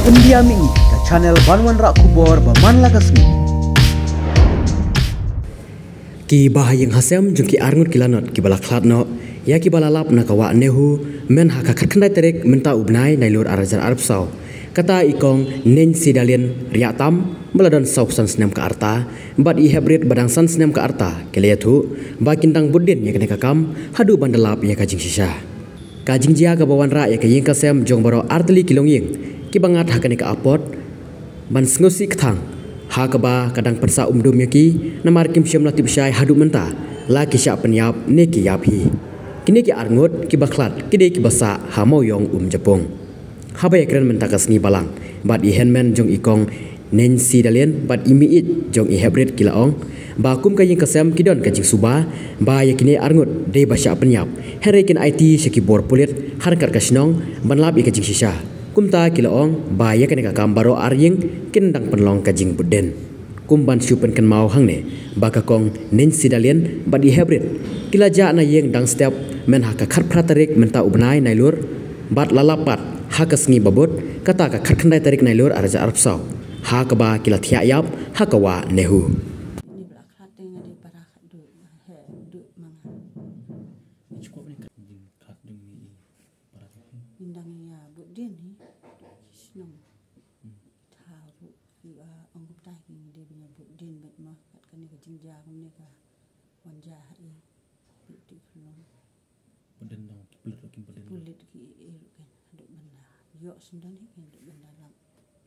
Pendiam ini ke channel Banwan Rak Kubor Baman Lakasmi. Ki bahayang hasem jungki arngut kilanot ki balak klatno ya ki balalap nakawa nehu men haka khandai terek menta ubnai nailur arajar arpsau kata ikong nen sidalien riatam meladon sauk san senam ka arta bad I hybrid badang san senam ka arta keleyatu bakindang budin ya kene kakam hadu bandalap ya kajing sisa kajing jia ka bawan ra ya kayeng kasem jong baro artli kilong ying ki bangat hakane ka apot ban sngosi kthang hakaba kadang persa umdum yaki namar kim syam latib syai hadu menta la ki sya penyap ne ki yapi kini ki arngut ki baklat ki de ki basa hamau yong japong habai kren menta kasni balang bad I handman jong ikong Nancy dalien bad imi it jong I hybrid kilaong ba kum kayeng kasem kidon kajing suba ba yakini arngut de basya penyap herekin IT syaki bor pulit harkat kasnong banlap I kajing sisa kumta kilaong ba yakani ka kambaro aryeng kindang penlong kajing buden kumban syupen kan mau hangne baka kong Nancy dalien bad I hybrid kilaja na yeng dang step men haka khat pratarik menta ubnai nailur bad lalapat hakasngi babut kata ka khat khandai tarik nailur arja arpsau hakaba kila thia yap hakawa nehu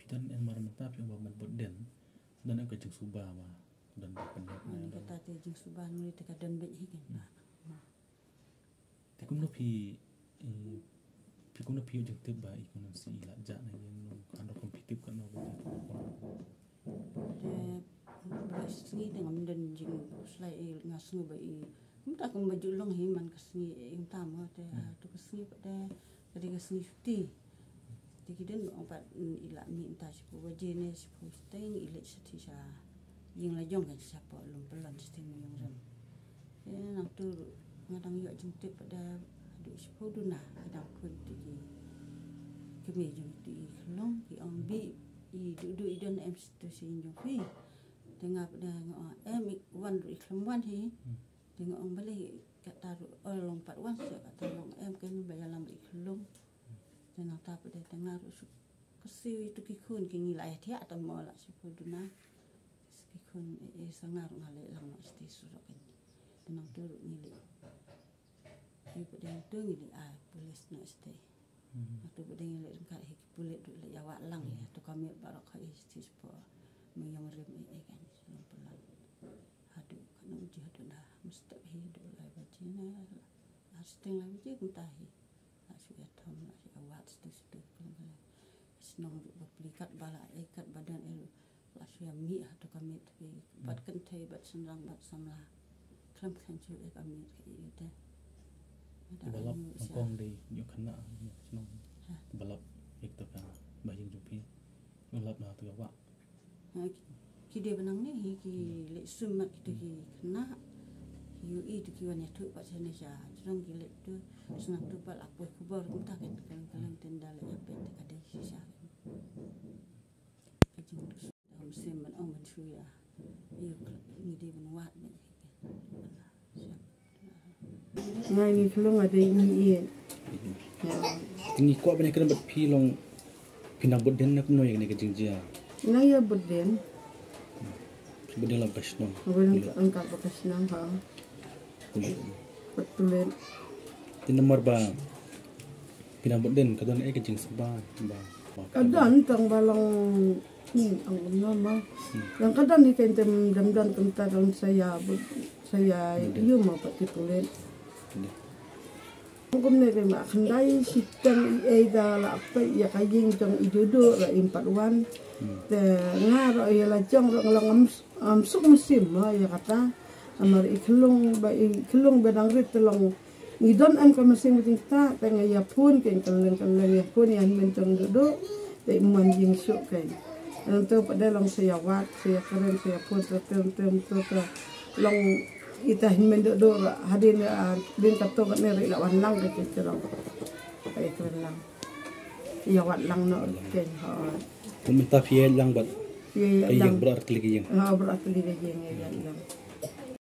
Pidan en marmenta pi baman boden dan ang kajing suba ma dan penyak ni kata te jing suba ni te kadan be hi kan te kumno pi kumno pi jing te ba ikon si la ja na yang ando kompetitif kan no te basni dengan dan jing slai ngasu ba I kumta kun baju long hi man kasni im tama te tu kasni pada tadi kasni ti Tikiden opat ila mi entah siapa wajah ni siapa steng ila seti sa yang lajong kan siapa lom pelan steng yang ram. Nang tu ngadang yo jengtip pada aduh siapa duna kadang kun tiki kemi jeng ti long ki ambi I du idon em situasi jong fi tengah pada em wan ri klemwan hi tengah om balik kata long pat wan kata long em kan bayalam ri klong nang tap de tengah kesi itu kikun kingi la ya atau mola sipo duna kikun sangar ngale lang sti surok nang tu ngili ibu de tu ngili polis na sti tu bu de ngili ka hik pulit du ya wa lang ya tu kami barak ka sti sipo mayang rem kan selom pelan adu kan uji duna mesti hidup la bajina asting la uji kuntahi asu ya thom awat situ senang berpelikat bala ikat badan langsung mi atau kami tapi bat kentai bat senang bat samla kelam kancu kami itu balap mangkong di yukana senang balap itu kan bayang jupi balap na tu awak kide benang ni ki le sumat kita ki kena UI tu kiwan tu pak sana ja jong ki le tu senang tu bal apa kubur entah kan kalang tenda le apa ada sisa kajing musim man ong man chu ya ni de ben wat ni ngai ni thlong ada ni ini kuat banyak kena buat pilong pinang boden nak no yang ni kajing jia nang ya boden boden lah besno angkat bekas nang ha betulen di nomor ba pinang boden kadon kajing suba ba kadang tang balong ang nama yang kadang ni kan dam tentang saya iyo mau pakai tulen hukum ni kan kandai sistem ida la apa ya kajing jong ijodo la 41 te ngaro ya la jong ngalong amsuk musim ya kata amar iklung bedang rit telong ngidon an ka musim kita tengah ya pun kan kaleng ya pun yang mencong dodo te manjing sok kan untuk pada long saya wat saya keren saya pun tem long itah mendodo hadir din kato kan neri lawan lang ke cerong kayak keren lang ya wat lang no ken ha Minta fiel lang bat ya ayang lang berarti lagi yang ha berarti lagi yang ya lang